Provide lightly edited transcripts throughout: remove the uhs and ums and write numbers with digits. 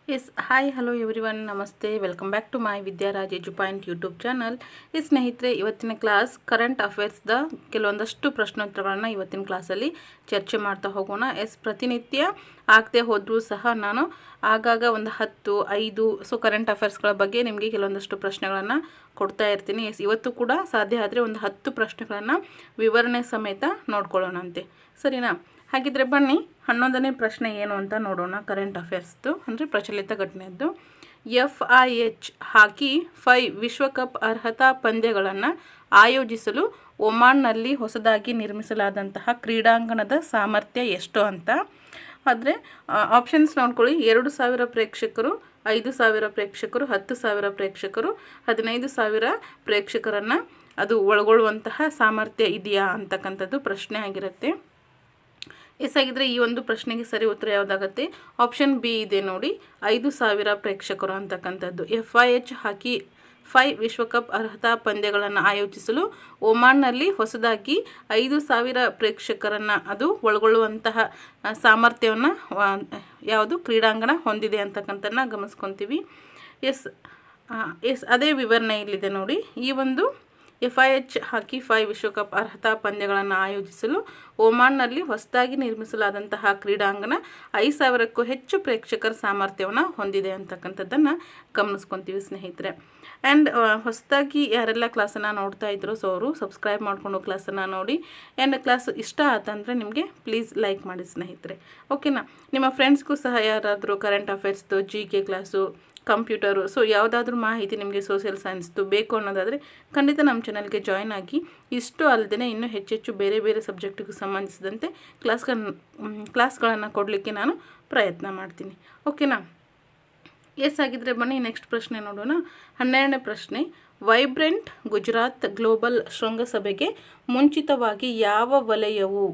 S hi hello everyone namaste welcome back to my Vidyaraj Edu Point YouTube channel. ಸ್ನೇಹಿತರೆ, ಇವತ್ತಿನ class current ಅಫೇರ್ಸ್ದ ಕೆಲವೊಂದಷ್ಟು ಪ್ರಶ್ನೋತ್ತರಗಳನ್ನು ಇವತ್ತಿನ ಕ್ಲಾಸಲ್ಲಿ ಚರ್ಚೆ ಮಾಡ್ತಾ ಹೋಗೋಣ. ಪ್ರತಿನಿತ್ಯ ಆಗದೆ ಹೋದರೂ ಸಹ ನಾನು ಆಗಾಗ ಒಂದು 10, 5 ಕರೆಂಟ್ ಅಫೇರ್ಸ್ಗಳ ಬಗ್ಗೆ ನಿಮಗೆ ಕೆಲವೊಂದಷ್ಟು ಪ್ರಶ್ನೆಗಳನ್ನು ಕೊಡ್ತಾ ಇರ್ತೀನಿ. ಇವತ್ತು ಕೂಡ ಸಾಧ್ಯ ಆದರೆ ಒಂದು 10 ಪ್ರಶ್ನೆಗಳನ್ನು ವಿವರಣೆ ಸಮೇತ ನೋಡ್ಕೊಳ್ಳೋಣಂತೆ, ಸರಿನಾ? ಹಾಗಿದ್ರೆ ಬನ್ನಿ 11ನೇ ಪ್ರಶ್ನೆ ಏನು ಅಂತ ನೋಡೋಣ. ಕರೆಂಟ್ ಅಫೇರ್ಸ್ದು ಅಂದರೆ ಪ್ರಚಲಿತ ಘಟನೆಯದ್ದು. FIH ಹಾಕಿ 5 ವಿಶ್ವಕಪ್ ಅರ್ಹತಾ ಪಂದ್ಯಗಳನ್ನು ಆಯೋಜಿಸಲು ಒಮಾನ್ನಲ್ಲಿ ಹೊಸದಾಗಿ ನಿರ್ಮಿಸಲಾದಂತಹ ಕ್ರೀಡಾಂಗಣದ ಸಾಮರ್ಥ್ಯ ಎಷ್ಟು ಅಂತ. ಆದರೆ ಆಪ್ಷನ್ಸ್ ನೋಡ್ಕೊಳ್ಳಿ. 2,000 ಪ್ರೇಕ್ಷಕರು, 5,000 ಪ್ರೇಕ್ಷಕರು, 10,000 ಪ್ರೇಕ್ಷಕರು, 15,000 ಪ್ರೇಕ್ಷಕರನ್ನು ಅದು ಒಳಗೊಳ್ಳುವಂತಹ ಸಾಮರ್ಥ್ಯ ಇದೆಯಾ ಅಂತಕ್ಕಂಥದ್ದು ಪ್ರಶ್ನೆ ಆಗಿರುತ್ತೆ. ಆಗಿದ್ರೆ ಈ ಒಂದು ಪ್ರಶ್ನೆಗೆ ಸರಿ ಉತ್ತರ ಯಾವುದಾಗುತ್ತೆ? ಆಪ್ಷನ್ ಬಿ ಇದೆ ನೋಡಿ, 5,000 ಪ್ರೇಕ್ಷಕರು ಅಂತಕ್ಕಂಥದ್ದು. FIH ಹಾಕಿ 5 ವಿಶ್ವಕಪ್ ಅರ್ಹತಾ ಪಂದ್ಯಗಳನ್ನು ಆಯೋಜಿಸಲು ಒಮಾನ್ನಲ್ಲಿ ಹೊಸದಾಗಿ 5,000 ಪ್ರೇಕ್ಷಕರನ್ನು ಅದು ಒಳಗೊಳ್ಳುವಂತಹ ಸಾಮರ್ಥ್ಯವನ್ನು ಯಾವುದು ಕ್ರೀಡಾಂಗಣ ಹೊಂದಿದೆ ಅಂತಕ್ಕಂಥದ್ದನ್ನ ಗಮನಿಸ್ಕೊತೀವಿ. ಅದೇ ವಿವರಣೆ ಇಲ್ಲಿದೆ ನೋಡಿ. ಈ ಒಂದು FIH ಹಾಕಿ 5 ವಿಶ್ವಕಪ್ ಅರ್ಹತಾ ಪಂದ್ಯಗಳನ್ನು ಆಯೋಜಿಸಲು ಒಮಾನ್ನಲ್ಲಿ ಹೊಸದಾಗಿ ನಿರ್ಮಿಸಲಾದಂತಹ ಕ್ರೀಡಾಂಗಣ 5,000ಕ್ಕೂ ಹೆಚ್ಚು ಪ್ರೇಕ್ಷಕರ ಸಾಮರ್ಥ್ಯವನ್ನು ಹೊಂದಿದೆ ಅಂತಕ್ಕಂಥದ್ದನ್ನು ಗಮನಿಸ್ಕೊತೀವಿ ಸ್ನೇಹಿತರೆ. ಆ್ಯಂಡ್ ಹೊಸದಾಗಿ ಯಾರೆಲ್ಲ ಕ್ಲಾಸನ್ನು ನೋಡ್ತಾ ಇದ್ರು ಅವರು ಸಬ್ಸ್ಕ್ರೈಬ್ ಮಾಡಿಕೊಂಡು ಕ್ಲಾಸನ್ನು ನೋಡಿ. ಆ್ಯಂಡ್ ಕ್ಲಾಸ್ ಇಷ್ಟ ಆತಂದರೆ ನಿಮಗೆ ಪ್ಲೀಸ್ ಲೈಕ್ ಮಾಡಿ ಸ್ನೇಹಿತರೆ, ಓಕೆನಾ? ನಿಮ್ಮ ಫ್ರೆಂಡ್ಸ್ಗೂ ಸಹ ಯಾರಾದರೂ ಕರೆಂಟ್ ಅಫೇರ್ಸ್ದು, GK ಕ್ಲಾಸು, ಕಂಪ್ಯೂಟರು, ಯಾವುದಾದ್ರೂ ಮಾಹಿತಿ ನಿಮಗೆ ಸೋಷಿಯಲ್ ಸೈನ್ಸ್ದು ಬೇಕು ಅನ್ನೋದಾದರೆ ಖಂಡಿತ ನಮ್ಮ ಚಾನಲ್ಗೆ ಜಾಯ್ನ್ ಆಗಿ. ಇಷ್ಟು ಅಲ್ಲದೆ ಇನ್ನೂ ಹೆಚ್ಚೆಚ್ಚು ಬೇರೆ ಬೇರೆ ಸಬ್ಜೆಕ್ಟಿಗೂ ಸಂಬಂಧಿಸಿದಂತೆ ಕ್ಲಾಸ್ಗಳನ್ನು ಕೊಡಲಿಕ್ಕೆ ನಾನು ಪ್ರಯತ್ನ ಮಾಡ್ತೀನಿ, ಓಕೆನಾ? ಆಗಿದ್ರೆ ಬನ್ನಿ ನೆಕ್ಸ್ಟ್ ಪ್ರಶ್ನೆ ನೋಡೋಣ. 12ನೇ ಪ್ರಶ್ನೆ. ವೈಬ್ರೆಂಟ್ ಗುಜರಾತ್ ಗ್ಲೋಬಲ್ ಶೃಂಗಸಭೆಗೆ ಮುಂಚಿತವಾಗಿ ಯಾವ ವಲಯವು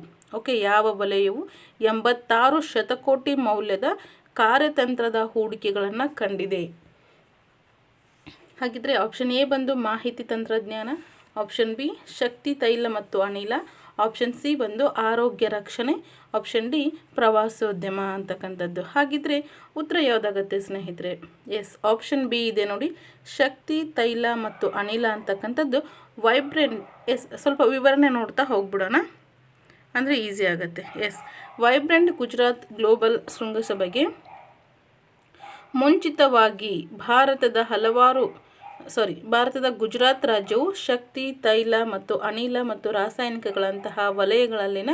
86 ಶತಕೋಟಿ ಮೌಲ್ಯದ ಕಾರ್ಯತಂತ್ರದ ಹೂಡಿಕೆಗಳನ್ನು ಕಂಡಿದೆ? ಹಾಗಿದ್ರೆ ಆಪ್ಷನ್ ಎ ಬಂದು ಮಾಹಿತಿ ತಂತ್ರಜ್ಞಾನ, ಆಪ್ಷನ್ ಬಿ ಶಕ್ತಿ, ತೈಲ ಮತ್ತು ಅನಿಲ, ಆಪ್ಷನ್ ಸಿ ಬಂದು ಆರೋಗ್ಯ ರಕ್ಷಣೆ, ಆಪ್ಷನ್ ಡಿ ಪ್ರವಾಸೋದ್ಯಮ ಅಂತಕ್ಕಂಥದ್ದು. ಹಾಗಿದ್ರೆ ಉತ್ತರ ಯಾವುದಾಗತ್ತೆ ಸ್ನೇಹಿತರೆ? ಆಪ್ಷನ್ ಬಿ ಇದೆ ನೋಡಿ, ಶಕ್ತಿ, ತೈಲ ಮತ್ತು ಅನಿಲ ಅಂತಕ್ಕಂಥದ್ದು ವೈಬ್ರೆಂಟ್. ಸ್ವಲ್ಪ ವಿವರಣೆ ನೋಡ್ತಾ ಹೋಗ್ಬಿಡೋಣ ಅಂದರೆ ಈಸಿ ಆಗುತ್ತೆ. ವೈಬ್ರೆಂಟ್ ಗುಜರಾತ್ ಗ್ಲೋಬಲ್ ಶೃಂಗಸಭೆಗೆ ಮುಂಚಿತವಾಗಿ ಭಾರತದ ಗುಜರಾತ್ ರಾಜ್ಯವು ಶಕ್ತಿ, ತೈಲ ಮತ್ತು ಅನಿಲ ಮತ್ತು ರಾಸಾಯನಿಕಗಳಂತಹ ವಲಯಗಳಲ್ಲಿನ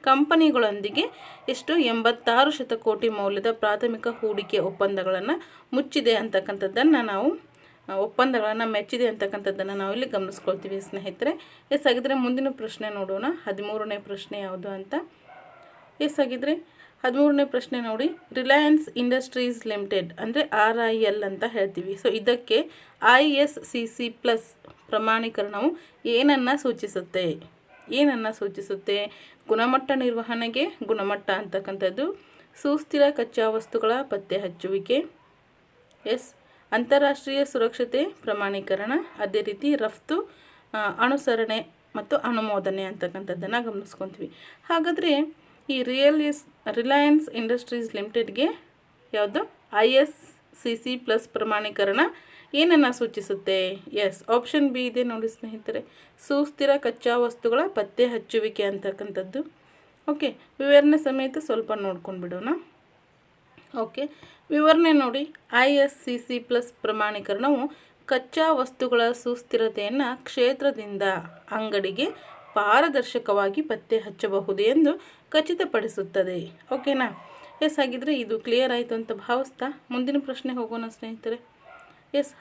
ಕಂಪನಿಗಳೊಂದಿಗೆ 86 ಶತಕೋಟಿ ಮೌಲ್ಯದ ಪ್ರಾಥಮಿಕ ಹೂಡಿಕೆ ಒಪ್ಪಂದಗಳನ್ನು ಮೆಚ್ಚಿದೆ ಅಂತಕ್ಕಂಥದ್ದನ್ನು ನಾವು ಇಲ್ಲಿ ಗಮನಿಸ್ಕೊಳ್ತೀವಿ ಸ್ನೇಹಿತರೆ. ಆಗಿದ್ರೆ ಮುಂದಿನ ಪ್ರಶ್ನೆ ನೋಡೋಣ. 13ನೇ ಪ್ರಶ್ನೆ ಯಾವುದು ಅಂತ. ಆಗಿದ್ರೆ 13ನೇ ಪ್ರಶ್ನೆ ನೋಡಿ. ರಿಲಯನ್ಸ್ ಇಂಡಸ್ಟ್ರೀಸ್ ಲಿಮಿಟೆಡ್ ಅಂದರೆ RIL ಅಂತ ಹೇಳ್ತೀವಿ. ಇದಕ್ಕೆ ISCC+ ಪ್ರಮಾಣೀಕರಣವು ಏನನ್ನು ಸೂಚಿಸುತ್ತೆ? ಗುಣಮಟ್ಟ ನಿರ್ವಹಣೆಗೆ ಗುಣಮಟ್ಟ ಅಂತಕ್ಕಂಥದ್ದು, ಸುಸ್ಥಿರ ಕಚ್ಚಾ ವಸ್ತುಗಳ ಪತ್ತೆ ಹಚ್ಚುವಿಕೆ, ಅಂತಾರಾಷ್ಟ್ರೀಯ ಸುರಕ್ಷತೆ ಪ್ರಮಾಣೀಕರಣ, ಅದೇ ರೀತಿ ರಫ್ತು ಅನುಸರಣೆ ಮತ್ತು ಅನುಮೋದನೆ ಅಂತಕ್ಕಂಥದ್ದನ್ನು ಗಮನಿಸ್ಕೊತೀವಿ. ಹಾಗಾದರೆ ಈ ರಿಲಯನ್ಸ್ ಇಂಡಸ್ಟ್ರೀಸ್ ಲಿಮಿಟೆಡ್ಗೆ ಯಾವುದು ISCC+ ಪ್ರಮಾಣೀಕರಣ ಏನನ್ನು ಸೂಚಿಸುತ್ತೆ? ಆಪ್ಷನ್ ಬಿ ಇದೆ ನೋಡಿ ಸ್ನೇಹಿತರೆ, ಸುಸ್ಥಿರ ಕಚ್ಚಾ ವಸ್ತುಗಳ ಪತ್ತೆ ಹಚ್ಚುವಿಕೆ ಅಂತಕ್ಕಂಥದ್ದು. ಓಕೆ, ವಿವರಣೆ ಸಮೇತ ಸ್ವಲ್ಪ ನೋಡ್ಕೊಂಡು ಬಿಡೋಣ. ವಿವರಣೆ ನೋಡಿ. ISCC+ ಪ್ರಮಾಣೀಕರಣವು ಕಚ್ಚಾ ವಸ್ತುಗಳ ಸುಸ್ಥಿರತೆಯನ್ನು ಕ್ಷೇತ್ರದಿಂದ ಅಂಗಡಿಗೆ ಪಾರದರ್ಶಕವಾಗಿ ಪತ್ತೆ ಹಚ್ಚಬಹುದು ಎಂದು ಖಚಿತಪಡಿಸುತ್ತದೆ. ಓಕೆನಾ? ಆಗಿದ್ರೆ ಇದು ಕ್ಲಿಯರ್ ಆಯಿತು ಅಂತ ಭಾವಿಸ್ತಾ ಮುಂದಿನ ಪ್ರಶ್ನೆ ಹೋಗೋಣ ಸ್ನೇಹಿತರೆ.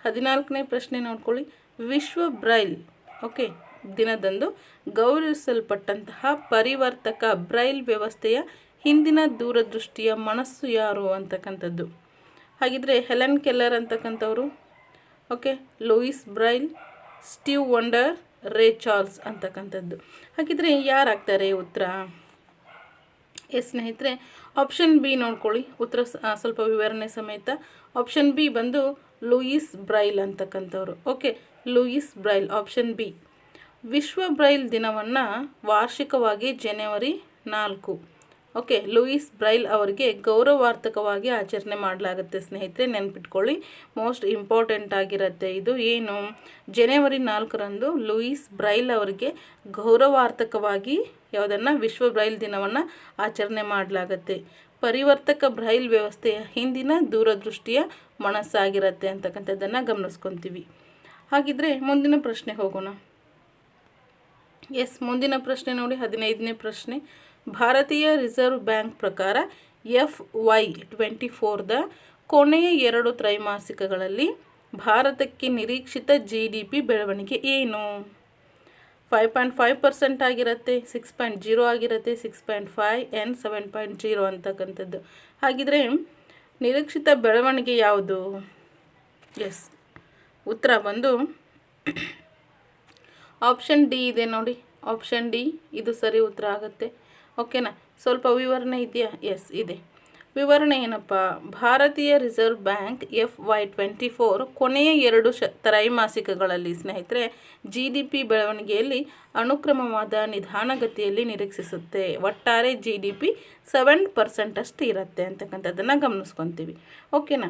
14ನೇ ಪ್ರಶ್ನೆ ನೋಡ್ಕೊಳ್ಳಿ. ವಿಶ್ವ ಬ್ರೈಲ್ ದಿನದಂದು ಗೌರವಿಸಲ್ಪಟ್ಟಂತಹ ಪರಿವರ್ತಕ ಬ್ರೈಲ್ ವ್ಯವಸ್ಥೆಯ ಹಿಂದಿನ ದೂರದೃಷ್ಟಿಯ ಮನಸ್ಸು ಯಾರು ಅಂತಕ್ಕಂಥದ್ದು. ಹಾಗಿದ್ರೆ ಹೆಲೆನ್ ಕೆಲ್ಲರ್ ಅಂತಕ್ಕಂಥವ್ರು, Louis Braille, Steve Wonder, Ray Charles ಅಂತಕ್ಕಂಥದ್ದು. ಹಾಗಿದ್ರೆ ಯಾರಾಗ್ತಾರೆ ಉತ್ತರ? ಸ್ನೇಹಿತರೆ, ಆಪ್ಷನ್ ಬಿ ನೋಡ್ಕೊಳ್ಳಿ. ಉತ್ತರ ಸ್ವಲ್ಪ ವಿವರಣೆ ಸಮೇತ. ಆಪ್ಷನ್ ಬಿ ಬಂದು ಲೂಯಿಸ್ ಬ್ರೈಲ್ ಅಂತಕ್ಕಂಥವ್ರು. Louis Braille, option B. ವಿಶ್ವ ಬ್ರೈಲ್ ದಿನವನ್ನು ವಾರ್ಷಿಕವಾಗಿ ಜನವರಿ 4 ಓಕೆ, ಲೂಯಿಸ್ ಬ್ರೈಲ್ ಅವರಿಗೆ ಗೌರವಾರ್ಥಕವಾಗಿ ಆಚರಣೆ ಮಾಡಲಾಗುತ್ತೆ ಸ್ನೇಹಿತರೆ, ನೆನ್ಪಿಟ್ಕೊಳ್ಳಿ. ಮೋಸ್ಟ್ ಇಂಪಾರ್ಟೆಂಟ್ ಆಗಿರುತ್ತೆ ಇದು. ಏನು, ಜನವರಿ 4ರಂದು ಲೂಯಿಸ್ ಬ್ರೈಲ್ ಅವರಿಗೆ ಗೌರವಾರ್ಥಕವಾಗಿ ಯಾವುದನ್ನು, ವಿಶ್ವ ಬ್ರೈಲ್ ದಿನವನ್ನು ಆಚರಣೆ ಮಾಡಲಾಗುತ್ತೆ. ಪರಿವರ್ತಕ ಬ್ರೈಲ್ ವ್ಯವಸ್ಥೆಯ ಹಿಂದಿನ ದೂರದೃಷ್ಟಿಯ ಮನಸ್ಸಾಗಿರುತ್ತೆ ಅಂತಕ್ಕಂಥದ್ದನ್ನು ಗಮನಿಸ್ಕೊತೀವಿ. ಹಾಗಿದ್ರೆ ಮುಂದಿನ ಪ್ರಶ್ನೆ ಹೋಗೋಣ. ಮುಂದಿನ ಪ್ರಶ್ನೆ ನೋಡಿ, 15ನೇ ಪ್ರಶ್ನೆ. ಭಾರತೀಯ ರಿಸರ್ವ್ ಬ್ಯಾಂಕ್ ಪ್ರಕಾರ FY24ದ ಕೊನೆಯ 2 ತ್ರೈಮಾಸಿಕಗಳಲ್ಲಿ ಭಾರತಕ್ಕೆ ನಿರೀಕ್ಷಿತ GDP ಬೆಳವಣಿಗೆ ಏನು? 5.5% ಆಗಿರುತ್ತೆ, 6.0 ಆಗಿರುತ್ತೆ, 6.5 and 7.0 ಅಂತಕ್ಕಂಥದ್ದು. ಹಾಗಿದ್ರೆ ನಿರೀಕ್ಷಿತ ಬೆಳವಣಿಗೆ ಯಾವುದು? ಉತ್ತರ ಬಂದು ಆಪ್ಷನ್ ಡಿ ಇದೆ ನೋಡಿ. ಆಪ್ಷನ್ ಡಿ ಇದು ಸರಿ ಉತ್ತರ ಆಗುತ್ತೆ. ಓಕೆನಾ? ಸ್ವಲ್ಪ ವಿವರಣೆ ಇದೆಯಾ? ಇದೆ. ವಿವರಣೆ ಏನಪ್ಪ, ಭಾರತೀಯ ರಿಸರ್ವ್ ಬ್ಯಾಂಕ್ FY24 ಕೊನೆಯ 2 ತ್ರೈಮಾಸಿಕಗಳಲ್ಲಿ ಸ್ನೇಹಿತರೆ GDP ಬೆಳವಣಿಗೆಯಲ್ಲಿ ಅನುಕ್ರಮವಾದ ನಿಧಾನಗತಿಯಲ್ಲಿ ನಿರೀಕ್ಷಿಸುತ್ತೆ. ಒಟ್ಟಾರೆ GDP 7% ಅಷ್ಟು ಇರುತ್ತೆ ಅಂತಕ್ಕಂಥದ್ದನ್ನು ಗಮನಿಸ್ಕೊತೀವಿ. ಓಕೆನಾ?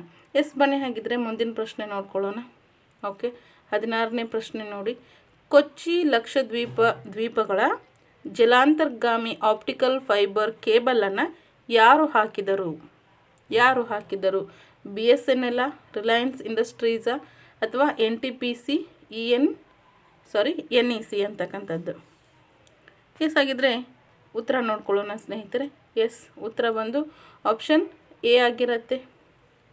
ಬನ್ನಿ ಹಾಗಿದ್ರೆ ಮುಂದಿನ ಪ್ರಶ್ನೆ ನೋಡ್ಕೊಳ್ಳೋಣ. ಓಕೆ, 16ನೇ ಪ್ರಶ್ನೆ ನೋಡಿ. ಕೊಚ್ಚಿ ದ್ವೀಪಗಳ ಜಲಾಂತರ್ಗಾಮಿ ಆಪ್ಟಿಕಲ್ ಫೈಬರ್ ಕೇಬಲನ್ನು ಯಾರು ಹಾಕಿದರು? BSNL, ರಿಲಯನ್ಸ್ ಇಂಡಸ್ಟ್ರೀಸಾ ಅಥವಾ NTPC, NEC ಅಂತಕ್ಕಂಥದ್ದು. ಹಾಗಿದ್ರೆ ಉತ್ತರ ನೋಡ್ಕೊಳ್ಳೋಣ ಸ್ನೇಹಿತರೆ. ಉತ್ತರ ಬಂದು ಆಪ್ಷನ್ ಎ ಆಗಿರುತ್ತೆ.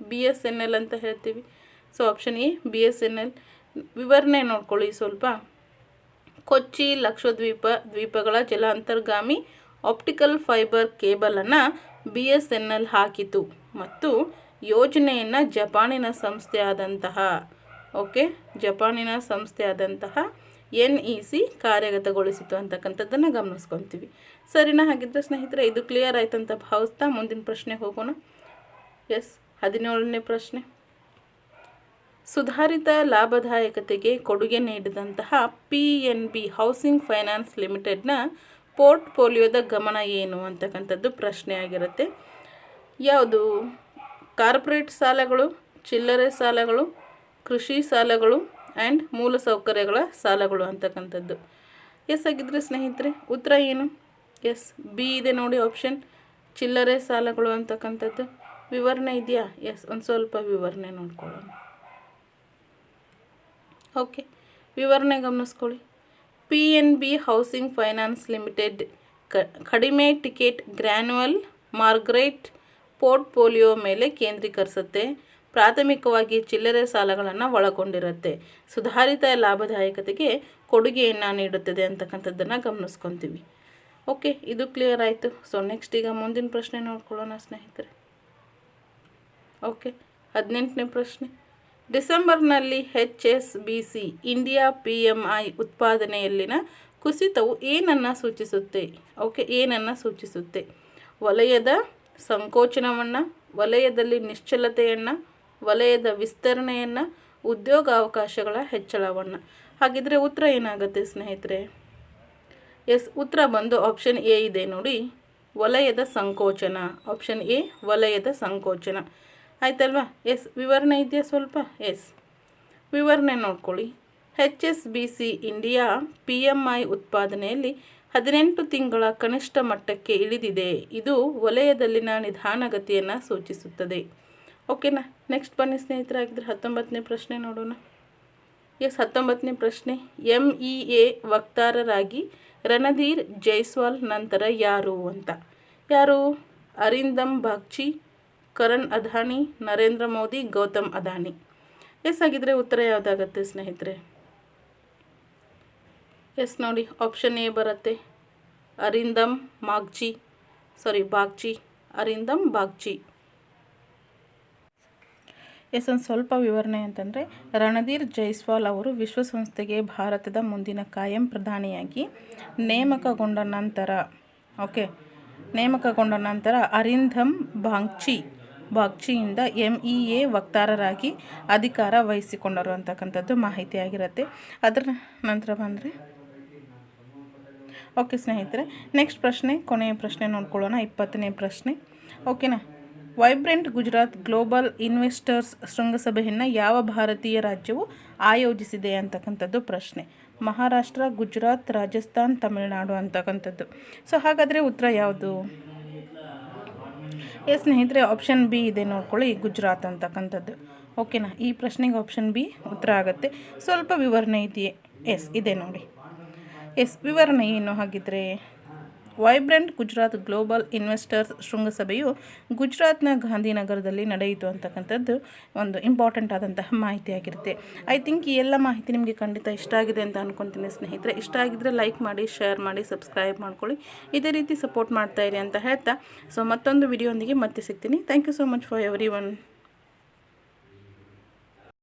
BSNL ಅಂತ ಹೇಳ್ತೀವಿ. Option A BSNL. ವಿವರಣೆ ನೋಡ್ಕೊಳ್ಳಿ ಸ್ವಲ್ಪ. ಕೊಚ್ಚಿ ದ್ವೀಪಗಳ ಜಲಾಂತರ್ಗಾಮಿ ಆಪ್ಟಿಕಲ್ ಫೈಬರ್ ಕೇಬಲನ್ನು BSNL ಹಾಕಿತು ಮತ್ತು ಯೋಜನೆಯನ್ನು ಜಪಾನಿನ ಸಂಸ್ಥೆಯಾದಂತಹ NEC ಕಾರ್ಯಗತಗೊಳಿಸಿತು ಅಂತಕ್ಕಂಥದ್ದನ್ನು ಗಮನಿಸ್ಕೊತೀವಿ. ಸರಿನಾ? ಹಾಗಿದ್ರೆ ಸ್ನೇಹಿತರೆ ಇದು ಕ್ಲಿಯರ್ ಆಯ್ತಂತ ಭಾವಿಸ್ತಾ ಮುಂದಿನ ಪ್ರಶ್ನೆ ಹೋಗೋಣ. 17ನೇ ಪ್ರಶ್ನೆ. ಸುಧಾರಿತ ಲಾಭದಾಯಕತೆಗೆ ಕೊಡುಗೆ ನೀಡಿದಂತಹ PNB ಹೌಸಿಂಗ್ ಫೈನಾನ್ಸ್ ಲಿಮಿಟೆಡ್ನ ಪೋರ್ಟ್ಫೋಲಿಯೋದ ಗಮನ ಏನು ಅಂತಕ್ಕಂಥದ್ದು ಪ್ರಶ್ನೆ ಆಗಿರುತ್ತೆ. ಯಾವುದು? ಕಾರ್ಪೊರೇಟ್ ಸಾಲಗಳು, ಚಿಲ್ಲರೆ ಸಾಲಗಳು, ಕೃಷಿ ಸಾಲಗಳು ಆ್ಯಂಡ್ ಮೂಲಸೌಕರ್ಯಗಳ ಸಾಲಗಳು ಅಂತಕ್ಕಂಥದ್ದು. ಆಗಿದ್ರೆ ಸ್ನೇಹಿತರೆ ಉತ್ತರ ಏನು? ಬಿ ಇದೆ ನೋಡಿ ಆಪ್ಷನ್, ಚಿಲ್ಲರೆ ಸಾಲಗಳು ಅಂತಕ್ಕಂಥದ್ದು. ವಿವರಣೆ ಇದೆಯಾ? ಒಂದು ಸ್ವಲ್ಪ ವಿವರಣೆ ನೋಡ್ಕೊಳ್ಳೋಣ. ಓಕೆ, ವಿವರಣೆ ಗಮನಿಸ್ಕೊಳ್ಳಿ. PNB ಹೌಸಿಂಗ್ ಫೈನಾನ್ಸ್ ಲಿಮಿಟೆಡ್ ಕಡಿಮೆ ಟಿಕೆಟ್ ಗ್ರ್ಯಾನ್ಯುವಲ್ ಮಾರ್ಗರೇಟ್ ಪೋರ್ಟ್ಫೋಲಿಯೋ ಮೇಲೆ ಕೇಂದ್ರೀಕರಿಸುತ್ತೆ. ಪ್ರಾಥಮಿಕವಾಗಿ ಚಿಲ್ಲರೆ ಸಾಲಗಳನ್ನು ಒಳಗೊಂಡಿರುತ್ತೆ. ಸುಧಾರಿತ ಲಾಭದಾಯಕತೆಗೆ ಕೊಡುಗೆಯನ್ನು ನೀಡುತ್ತದೆ ಅಂತಕ್ಕಂಥದ್ದನ್ನು ಗಮನಿಸ್ಕೊತೀವಿ. ಓಕೆ, ಇದು ಕ್ಲಿಯರ್ ಆಯಿತು. ನೆಕ್ಸ್ಟ್ ಈಗ ಮುಂದಿನ ಪ್ರಶ್ನೆ ನೋಡ್ಕೊಳ್ಳೋಣ ಸ್ನೇಹಿತರೆ. ಓಕೆ, 18ನೇ ಪ್ರಶ್ನೆ. ಡಿಸೆಂಬರ್ನಲ್ಲಿ HSBC ಇಂಡಿಯಾ PMI ಉತ್ಪಾದನೆಯಲ್ಲಿನ ಕುಸಿತವು ಏನನ್ನು ಸೂಚಿಸುತ್ತೆ? ವಲಯದ ಸಂಕೋಚನವನ್ನು, ವಲಯದಲ್ಲಿ ನಿಶ್ಚಲತೆಯನ್ನು, ವಲಯದ ವಿಸ್ತರಣೆಯನ್ನು, ಉದ್ಯೋಗಾವಕಾಶಗಳ ಹೆಚ್ಚಳವನ್ನು. ಹಾಗಿದ್ರೆ ಉತ್ತರ ಏನಾಗುತ್ತೆ ಸ್ನೇಹಿತರೆ? ಉತ್ತರ ಬಂದು ಆಪ್ಷನ್ ಎ ಇದೆ ನೋಡಿ, ವಲಯದ ಸಂಕೋಚನ. ಆಪ್ಷನ್ ಎ ವಲಯದ ಸಂಕೋಚನ ಆಯ್ತಲ್ವಾ? ವಿವರಣೆ ಇದೆಯಾ ಸ್ವಲ್ಪ? ವಿವರಣೆ ನೋಡ್ಕೊಳ್ಳಿ. HSBC ಇಂಡಿಯಾ PMI ಉತ್ಪಾದನೆಯಲ್ಲಿ 18 ತಿಂಗಳ ಕನಿಷ್ಠ ಮಟ್ಟಕ್ಕೆ ಇಳಿದಿದೆ. ಇದು ವಲಯದಲ್ಲಿನ ನಿಧಾನಗತಿಯನ್ನು ಸೂಚಿಸುತ್ತದೆ. ಓಕೆನಾ? ನೆಕ್ಸ್ಟ್ ಬನ್ನಿ ಸ್ನೇಹಿತರಾಗಿದ್ದರೆ 19ನೇ ಪ್ರಶ್ನೆ ನೋಡೋಣ. 19ನೇ ಪ್ರಶ್ನೆ. MEA ವಕ್ತಾರರಾಗಿ ರಣಧೀರ್ ಜೈಸ್ವಾಲ್ ನಂತರ ಯಾರು ಅಂತ? ಯಾರು? ಅರಿಂದಮ್ ಬಾಗ್ಚಿ, ಕರಣ್ ಅದಾನಿ, ನರೇಂದ್ರ ಮೋದಿ, ಗೌತಮ್ ಅದಾನಿ. ಆಗಿದ್ರೆ ಉತ್ತರ ಯಾವುದಾಗತ್ತೆ ಸ್ನೇಹಿತರೆ? ನೋಡಿ ಆಪ್ಷನ್ ಎ ಬರುತ್ತೆ, ಅರಿಂದಮ್ ಬಾಗ್ಚಿ. ಅರಿಂದಮ್ ಬಾಗ್ಚಿ. ಒಂದು ಸ್ವಲ್ಪ ವಿವರಣೆ ಅಂತಂದರೆ, ರಣಧೀರ್ ಜೈಸ್ವಾಲ್ ಅವರು ವಿಶ್ವಸಂಸ್ಥೆಗೆ ಭಾರತದ ಮುಂದಿನ ಕಾಯಂ ಪ್ರಧಾನಿಯಾಗಿ ನೇಮಕಗೊಂಡ ನಂತರ ಅರಿಂದಮ್ ಬಾಗ್ಚಿಯಿಂದ MEA ವಕ್ತಾರರಾಗಿ ಅಧಿಕಾರ ವಹಿಸಿಕೊಂಡರು ಅಂತಕ್ಕಂಥದ್ದು ಮಾಹಿತಿ ಆಗಿರುತ್ತೆ. ಅದರ ನಂತರ ಬಂದರೆ ಓಕೆ ಸ್ನೇಹಿತರೆ, ನೆಕ್ಸ್ಟ್ ಪ್ರಶ್ನೆ, ಕೊನೆಯ ಪ್ರಶ್ನೆ ನೋಡ್ಕೊಳ್ಳೋಣ, 20ನೇ ಪ್ರಶ್ನೆ. ಓಕೆನಾ. ವೈಬ್ರೆಂಟ್ ಗುಜರಾತ್ ಗ್ಲೋಬಲ್ ಇನ್ವೆಸ್ಟರ್ಸ್ ಶೃಂಗಸಭೆಯನ್ನು ಯಾವ ಭಾರತೀಯ ರಾಜ್ಯವು ಆಯೋಜಿಸಿದೆ ಅಂತಕ್ಕಂಥದ್ದು ಪ್ರಶ್ನೆ. ಮಹಾರಾಷ್ಟ್ರ, ಗುಜರಾತ್, ರಾಜಸ್ಥಾನ್, ತಮಿಳುನಾಡು ಅಂತಕ್ಕಂಥದ್ದು. ಸೊ ಹಾಗಾದರೆ ಉತ್ತರ ಯಾವುದು? ಸ್ನೇಹಿತರೆ, ಆಪ್ಷನ್ ಬಿ ಇದೆ ನೋಡ್ಕೊಳ್ಳಿ, ಗುಜರಾತ್ ಅಂತಕ್ಕಂಥದ್ದು. ಓಕೆನಾ. ಈ ಪ್ರಶ್ನೆಗೆ ಆಪ್ಷನ್ ಬಿ ಉತ್ತರ ಆಗುತ್ತೆ. ಸ್ವಲ್ಪ ವಿವರಣೆ ಇದೆಯೇ? ಇದೆ ನೋಡಿ. ವಿವರಣೆ ಏನು ಹಾಗಿದ್ರೆ? ವೈಬ್ರೆಂಟ್ ಗುಜರಾತ್ ಗ್ಲೋಬಲ್ ಇನ್ವೆಸ್ಟರ್ಸ್ ಶೃಂಗಸಭೆಯು ಗುಜರಾತ್ನ ಗಾಂಧಿನಗರದಲ್ಲಿ ನಡೆಯಿತು ಅಂತಕ್ಕಂಥದ್ದು ಒಂದು ಇಂಪಾರ್ಟೆಂಟ್ ಆದಂತಹ ಮಾಹಿತಿಯಾಗಿರುತ್ತೆ. ಐ ಥಿಂಕ್ ಈ ಎಲ್ಲ ಮಾಹಿತಿ ನಿಮಗೆ ಖಂಡಿತ ಇಷ್ಟ ಆಗಿದೆ ಅಂತ ಅನ್ಕೊತೀನಿ ಸ್ನೇಹಿತರೆ. ಇಷ್ಟ ಆಗಿದ್ದರೆ ಲೈಕ್ ಮಾಡಿ, ಶೇರ್ ಮಾಡಿ, ಸಬ್ಸ್ಕ್ರೈಬ್ ಮಾಡ್ಕೊಳ್ಳಿ. ಇದೇ ರೀತಿ ಸಪೋರ್ಟ್ ಮಾಡ್ತಾಯಿರಿ ಅಂತ ಹೇಳ್ತಾ, ಸೊ ಮತ್ತೊಂದು ವಿಡಿಯೋಂದಿಗೆ ಮತ್ತೆ ಸಿಗ್ತೀನಿ. Thank you so much for every one.